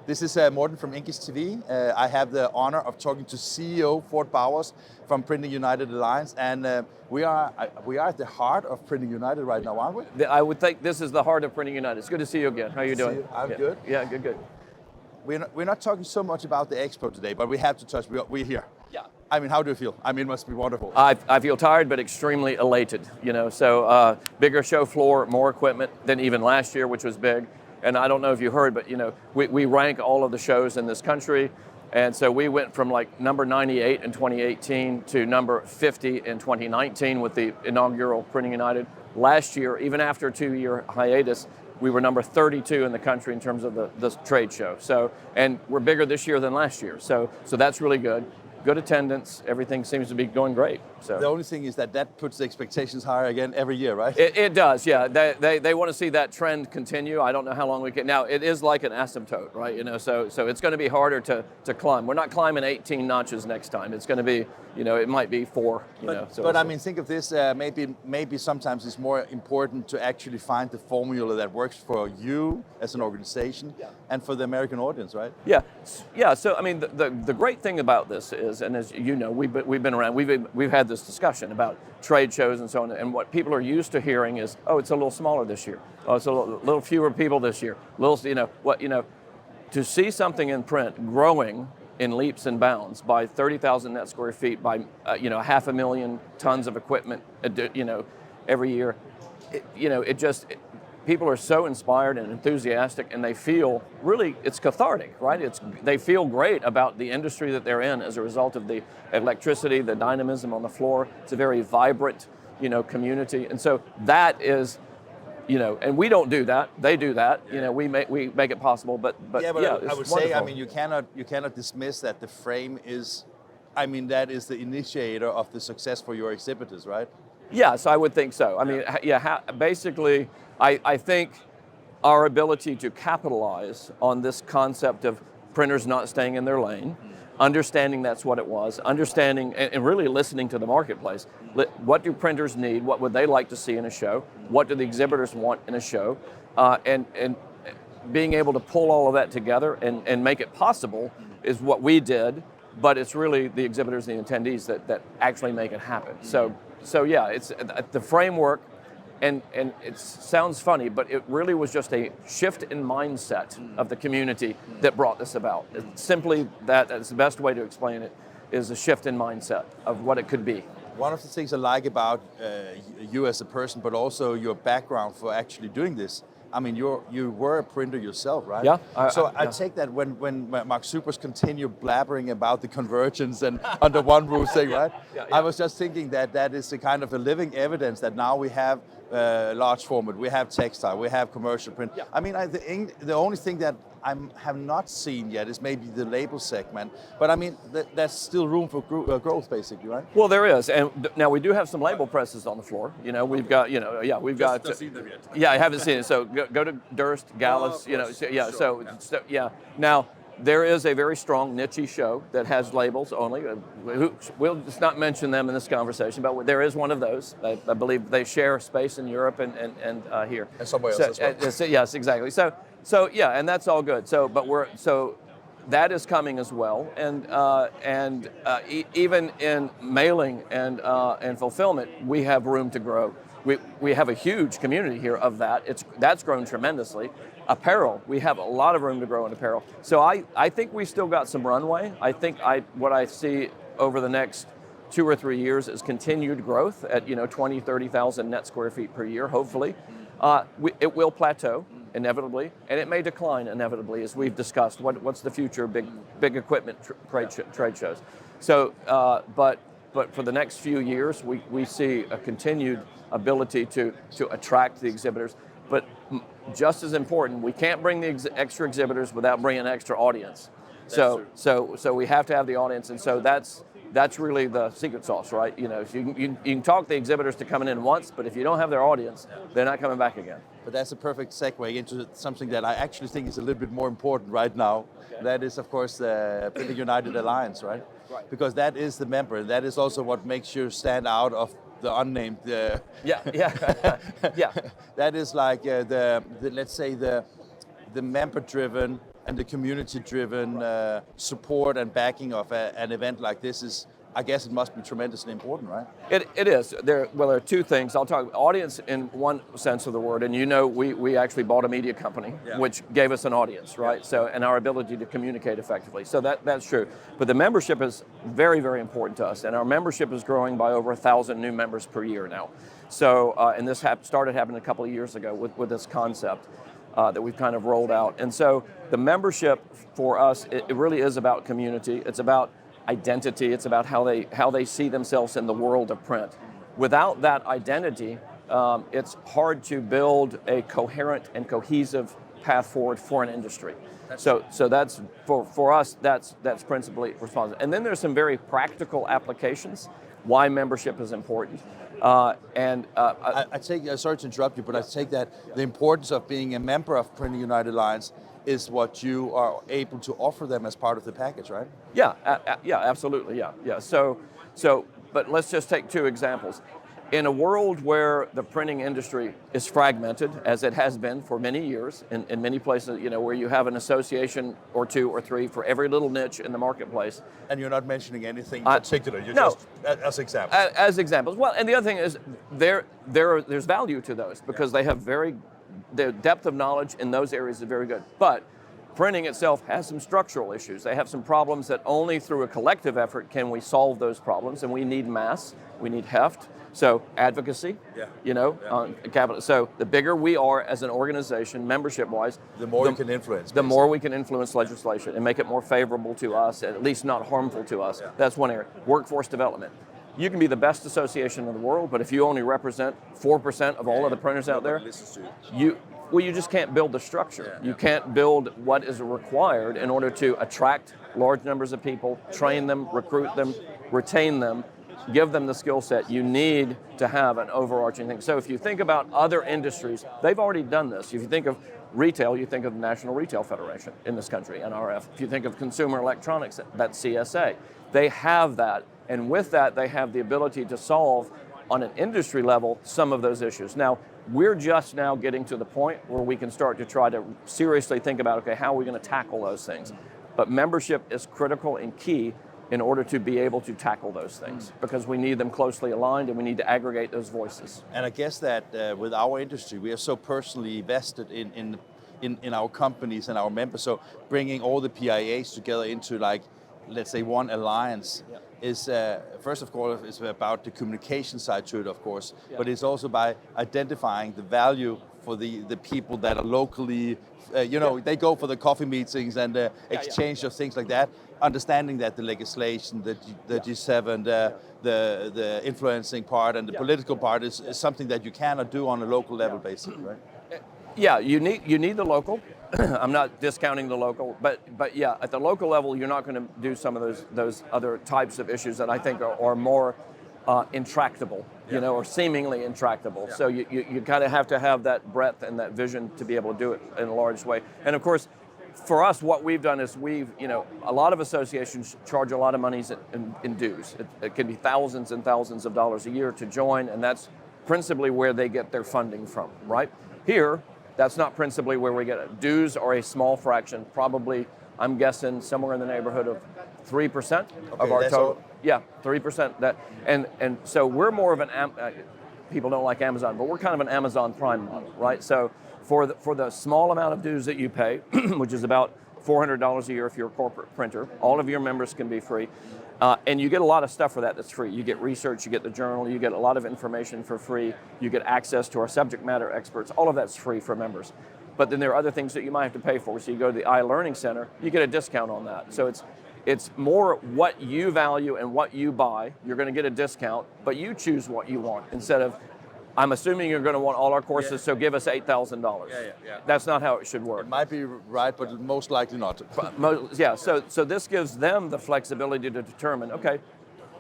This is Morten from INKISH TV. I have the honor of talking to CEO Ford Bowers from Printing United Alliance, and we are at the heart of Printing United right now, aren't we? I would think this is the heart of Printing United. It's good to see you again. How are you doing? I'm good. Yeah, good. We're not talking so much about the expo today, but we have to touch. We're here. Yeah. I mean, how do you feel? I mean, it must be wonderful. I feel tired, but extremely elated. So bigger show floor, more equipment than even last year, which was big. And I don't know if you heard, but we rank all of the shows in this country. And so we went from like number 98 in 2018 to number 50 in 2019 with the inaugural Printing United. Last year, even after a 2-year hiatus, we were number 32 in the country in terms of the trade show. So, and we're bigger this year than last year. So that's really good. Good attendance, everything seems to be going great. So the only thing is that puts the expectations higher again every year, right? It does, yeah. They want to see that trend continue. I don't know how long we can. Now it is like an asymptote, right? So it's going to be harder to climb. We're not climbing 18 notches next time. It's going to be, it might be 4. But I mean, think of this. Maybe sometimes it's more important to actually find the formula that works for you as an organization and for the American audience, right? Yeah. So I mean, the great thing about this is, and as you know, we've been around. We've had this discussion about trade shows and so on, and what people are used to hearing is, oh, it's a little smaller this year. Oh, it's a little fewer people this year. To see something in print growing in leaps and bounds by 30,000 net square feet, by 500,000 tons of equipment, every year, people are so inspired and enthusiastic, and they feel really, it's cathartic, right? They feel great about the industry that they're in as a result of the electricity, the dynamism on the floor. It's a very vibrant, community, and so that is, and we don't do that. They do that. We make it possible. But I would wonderful. say, I mean, you cannot dismiss that the frame is, I mean, that is the initiator of the success for your exhibitors, right? Yes, I would think so. I mean, basically, I think our ability to capitalize on this concept of printers not staying in their lane, understanding that's what it was, understanding and really listening to the marketplace. What do printers need? What would they like to see in a show? What do the exhibitors want in a show? And being able to pull all of that together and make it possible is what we did, but it's really the exhibitors and the attendees that actually make it happen. So yeah, it's the framework, and it sounds funny, but it really was just a shift in mindset of the community that brought this about. It's simply that's the best way to explain it, is a shift in mindset of what it could be. One of the things I like about you as a person, but also your background for actually doing this, I mean, you were a printer yourself, right? Yeah. I take that when Mark Supers continue blabbering about the convergence and under one roof thing, right? Yeah. I was just thinking that is a kind of a living evidence that now we have large format, we have textile, we have commercial print. Yeah. I mean, the only thing that I have not seen yet is maybe the label segment, but I mean, there's still room for growth, basically, right? Well, there is, and now we do have some label presses on the floor. We've got, we've got. Just seen them yet. Yeah, I haven't seen it. So go to Durst, Gallus, Sure. Now there is a very strong niche show that has labels only. We'll just not mention them in this conversation, but there is one of those. I believe they share space in Europe and here. And somewhere else as well. Yes, exactly. So yeah, and that's all good. So that is coming as well, and even in mailing and fulfillment, we have room to grow. We have a huge community here of that. That's grown tremendously. Apparel, we have a lot of room to grow in apparel. So I think we still got some runway. I think what I see over the next 2 or 3 years is continued growth at 20, 30,000 net square feet per year, hopefully. It will plateau inevitably, and it may decline inevitably, as we've discussed. What's the future of big equipment trade shows? So, but for the next few years, we see a continued ability to attract the exhibitors. But just as important, we can't bring the extra exhibitors without bringing an extra audience. So we have to have the audience, and so that's really the secret sauce, right? So you can talk the exhibitors to coming in once, but if you don't have their audience, they're not coming back again. But that's a perfect segue into something that I actually think is a little bit more important right now. Okay. That is, of course, the Printing United Alliance, right? Right. Because that is the member. That is also what makes you stand out of the unnamed. Yeah. That is like let's say the member-driven and the community-driven support and backing of an event like this is, I guess it must be tremendously important, right? It is. There are two things. I'll talk audience in one sense of the word, and we actually bought a media company, which gave us an audience, right? So, and our ability to communicate effectively. So that's true. But the membership is very, very important to us, and our membership is growing by over 1,000 new members per year now. So, and this started happening a couple of years ago with this concept that we've kind of rolled out. And so the membership for us, it really is about community. It's about identity. It's about how they see themselves in the world of print. Without that identity, it's hard to build a coherent and cohesive path forward for an industry. So that's for us. That's principally responsible. And then there's some very practical applications why membership is important. I take, sorry to interrupt you, but I take that the importance of being a member of Printing United Alliance is what you are able to offer them as part of the package, right? Yeah, absolutely, yeah. So, but let's just take two examples. In a world where the printing industry is fragmented, as it has been for many years, in many places, where you have an association or two or three for every little niche in the marketplace. And you're not mentioning anything particular, you're just as examples. As examples. Well, and the other thing is there's value to those because they have the depth of knowledge in those areas is very good. But printing itself has some structural issues. They have some problems that only through a collective effort can we solve those problems, and we need mass, we need heft. So advocacy, on capital. So the bigger we are as an organization, membership-wise, the more you can influence. The more we can influence legislation and make it more favorable to us, at least not harmful to us. Yeah. That's one area. Workforce development. You can be the best association in the world, but if you only represent 4% of all of the printers out there, you just can't build the structure. You can't build what is required in order to attract large numbers of people, train them, recruit them, retain them, give them the skill set. You need to have an overarching thing. So if you think about other industries, they've already done this. If you think of retail, you think of the National Retail Federation in this country, NRF. If you think of consumer electronics, that's CSA. They have that, and with that, they have the ability to solve, on an industry level, some of those issues. Now, we're just now getting to the point where we can start to try to seriously think about, okay, how are we going to tackle those things? But membership is critical and key in order to be able to tackle those things, because we need them closely aligned and we need to aggregate those voices. And I guess that with our industry, we are so personally vested in our companies and our members, so bringing all the PIAs together into, like, let's say, one alliance is, first of all, it's about the communication side to it, of course, but it's also by identifying the value for the people that are locally, they go for the coffee meetings and the exchange of things like that, understanding that the legislation, the G7, the influencing part and the political part is something that you cannot do on a local level, basically, right? Yeah, you need the local. I'm not discounting the local, but yeah, at the local level, you're not going to do some of those other types of issues that I think are more intractable, or seemingly intractable. Yeah. So you kind of have to have that breadth and that vision to be able to do it in a large way. And of course, for us, what we've done is a lot of associations charge a lot of monies in dues. It can be thousands and thousands of dollars a year to join, and that's principally where they get their funding from, right? Here, that's not principally where we get it. Dues are a small fraction, probably, I'm guessing, somewhere in the neighborhood of 3% of our total. All? Yeah, 3%. And so we're more of an, people don't like Amazon, but we're kind of an Amazon Prime model, right? So for the small amount of dues that you pay, which is about $400 a year if you're a corporate printer, all of your members can be free. And you get a lot of stuff for that that's free. You get research, you get the journal, you get a lot of information for free, you get access to our subject matter experts, all of that's free for members. But then there are other things that you might have to pay for. So you go to the iLearning Center, you get a discount on that. So it's more what you value and what you buy. You're going to get a discount, but you choose what you want instead of, I'm assuming you're going to want all our courses, so give us $8,000. Yeah. That's not how it should work. It might be right, but most likely not. Yeah, so this gives them the flexibility to determine, okay,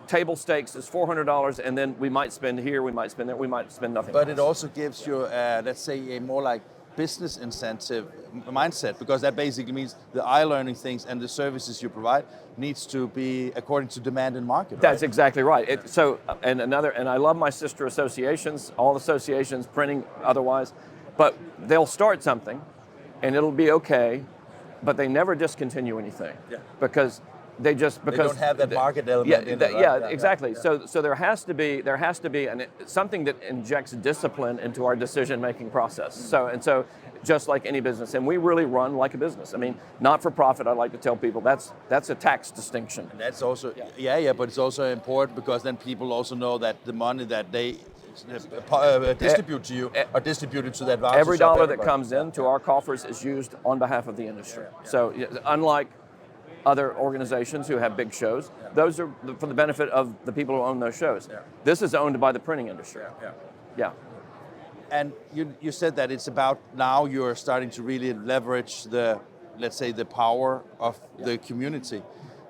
table stakes is $400, and then we might spend here, we might spend there, we might spend nothing. But it also gives you, let's say, a more like business incentive mindset, because that basically means the iLearning things and the services you provide needs to be according to demand and market. Right? That's exactly right. And I love my sister associations, all associations, printing, otherwise, but they'll start something, and it'll be okay, but they never discontinue anything. Yeah. Because they don't have that market element yeah, in it, right? Yeah, exactly. Yeah. So there has to be something that injects discipline into our decision-making process. So just like any business, and we really run like a business. I mean, not for profit. I like to tell people that's a tax distinction. And that's also but it's also important because then people also know that the money that they distribute to you are distributed to that voucher. Every dollar that comes into our coffers is used on behalf of the industry. So unlike other organizations who have big shows, those are for the benefit of the people who own those shows. Yeah. This is owned by the printing industry. Yeah. And you said that it's about now you're starting to really leverage let's say the power of the community.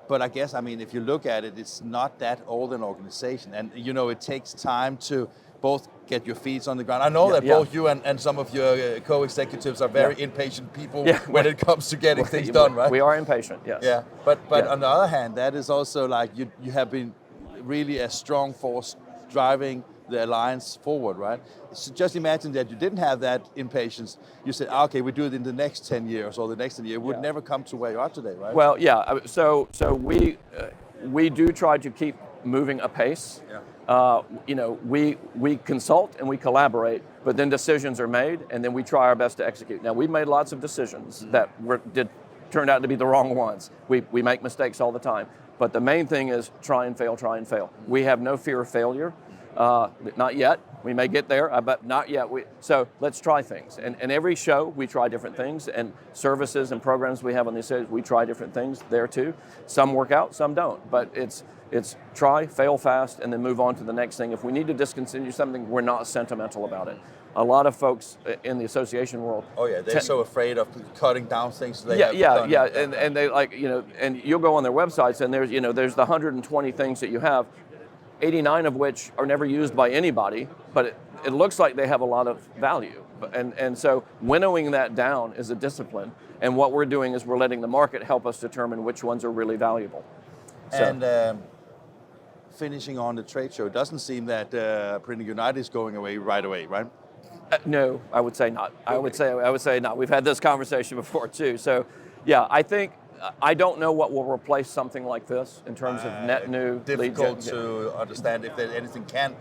But I guess, I mean, if you look at it, it's not that old an organization. And it takes time to both get your feet on the ground. I know that both you and some of your co-executives are very impatient people when it comes to getting things done, right? We are impatient, yes. Yeah, but on the other hand, that is also like you have been really a strong force driving the alliance forward, right? So just imagine that you didn't have that impatience. You said, okay, we do it in the next 10 years or the next 10 years. It would never come to where you are today, right? Well, yeah, so we do try to keep moving apace. Yeah. We consult and we collaborate, but then decisions are made, and then we try our best to execute. Now, we've made lots of decisions that turned out to be the wrong ones. We make mistakes all the time, but the main thing is try and fail, try and fail. We have no fear of failure, not yet. We may get there, but not yet. So let's try things. And every show, we try different things, and services and programs we have on these shows, we try different things there too. Some work out, some don't, but it's try, fail fast, and then move on to the next thing. If we need to discontinue something, we're not sentimental about it. A lot of folks in the association world. Oh yeah, they're so afraid of cutting down things. And they and you'll go on their websites, and there's the 120 things that you have, 89 of which are never used by anybody, but it looks like they have a lot of value. And so winnowing that down is a discipline, and what we're doing is we're letting the market help us determine which ones are really valuable. So. And finishing on the trade show, it doesn't seem that Printing United is going away right away, right? No, I would say not. I would say not. We've had this conversation before too. So, yeah, I think I don't know what will replace something like this in terms of net new. Difficult to understand if there anything can.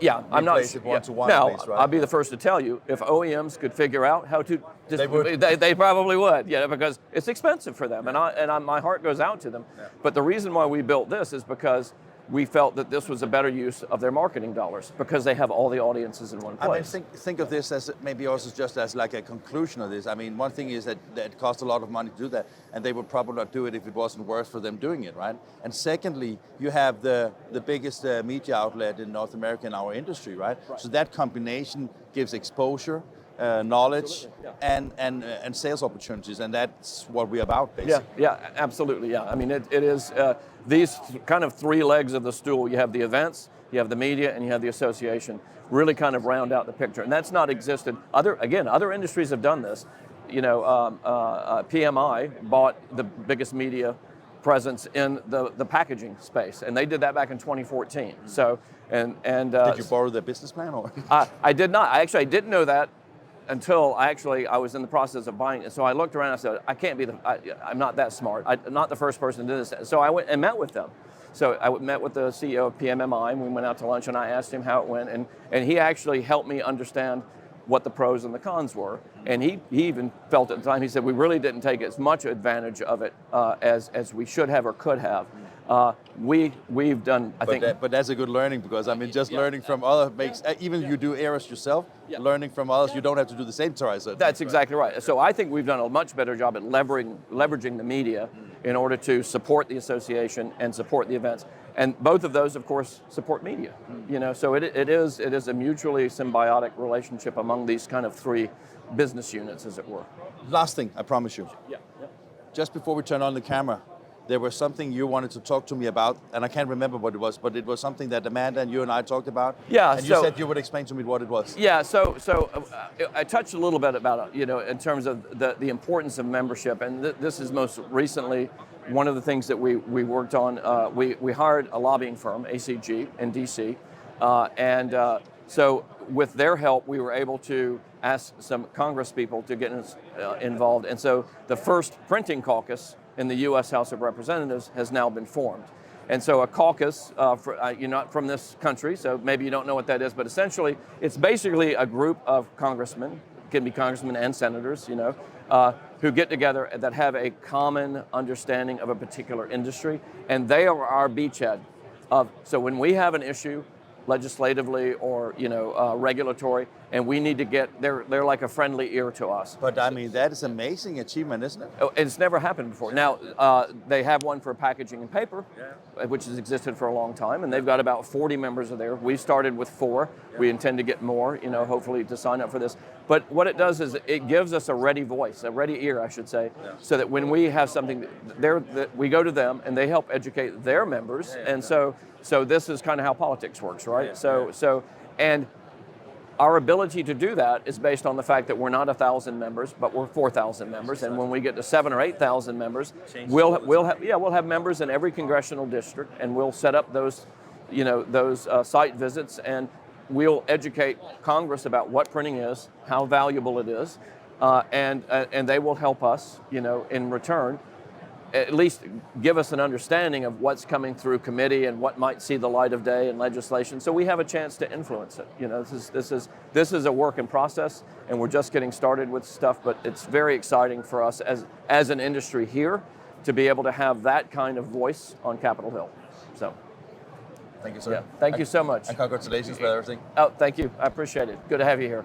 Yeah, I'm not. It one-to-one now, place, right? I'll be the first to tell you if OEMs could figure out how to. They would. They probably would. Yeah, because it's expensive for them, and my heart goes out to them. Yeah. But the reason why we built this is because we felt that this was a better use of their marketing dollars because they have all the audiences in one place. I mean, think of this as maybe also just as like a conclusion of this. I mean, one thing is that it costs a lot of money to do that, and they would probably not do it if it wasn't worth for them doing it, right? And secondly, you have the biggest media outlet in North America in our industry, right? So that combination gives exposure, knowledge, and sales opportunities, and that's what we're about, basically. Yeah, absolutely. Yeah, I mean, it is these kind of three legs of the stool. You have the events, you have the media, and you have the association. Really kind of round out the picture, and that's not existed. Other industries have done this. PMI bought the biggest media presence in the packaging space, and they did that back in 2014. So, and did you borrow their business plan, or? I did not. I didn't know that until I was in the process of buying it. So I looked around and I said, I can't be I'm not that smart. I'm not the first person to do this. So I went and met with them. So I met with the CEO of PMMI, and we went out to lunch, and I asked him how it went, and he actually helped me understand what the pros and the cons were. And he even felt at the time, he said, we really didn't take as much advantage of it as we should have or could have. We've done, I think. But that's a good learning, because I mean, just learning from others makes, even you do errors yourself, learning from others, you don't have to do the same twice. That's exactly right. So I think we've done a much better job at leveraging the media in order to support the association and support the events. And both of those, of course, support media. So it is a mutually symbiotic relationship among these kind of three business units, as it were. Last thing, I promise you. Yeah. Just before we turn on the camera, there was something you wanted to talk to me about, and I can't remember what it was, but it was something that Amanda and you and I talked about. Yeah. And you said you would explain to me what it was. Yeah. So I touched a little bit about it, in terms of the importance of membership, and this is most recently one of the things that we worked on. We hired a lobbying firm, ACG, in DC, and So with their help, we were able to ask some Congress people to get us involved. And so the first printing caucus in the U.S. House of Representatives has now been formed. And so a caucus, you're not from this country, so maybe you don't know what that is, but essentially it's basically a group of congressmen, can be congressmen and senators, who get together that have a common understanding of a particular industry, and they are our beachhead. So when we have an issue, legislatively or regulatory, and we need to get, they're like a friendly ear to us. But I mean, that is amazing achievement, isn't it? It's never happened before. Now, they have one for packaging and paper, which has existed for a long time, and they've got about 40 members of there. We started with 4. We intend to get more, hopefully to sign up for this. But what it does is it gives us a ready voice, a ready ear, I should say, so that when we have something, we go to them and they help educate their members. And so this is kind of how politics works, right? And our ability to do that is based on the fact that we're not 1,000 members, but we're 4,000 members. And when we get to 7,000 or 8,000 members, we'll have members in every congressional district, and we'll set up those site visits, and we'll educate Congress about what printing is, how valuable it is, and they will help us, in return, at least give us an understanding of what's coming through committee and what might see the light of day in legislation, so we have a chance to influence it. This is a work in process, and we're just getting started with stuff, but it's very exciting for us as an industry here to be able to have that kind of voice on Capitol Hill. So, thank you, sir. Yeah, thank you so much. And congratulations for everything. Oh, thank you. I appreciate it. Good to have you here.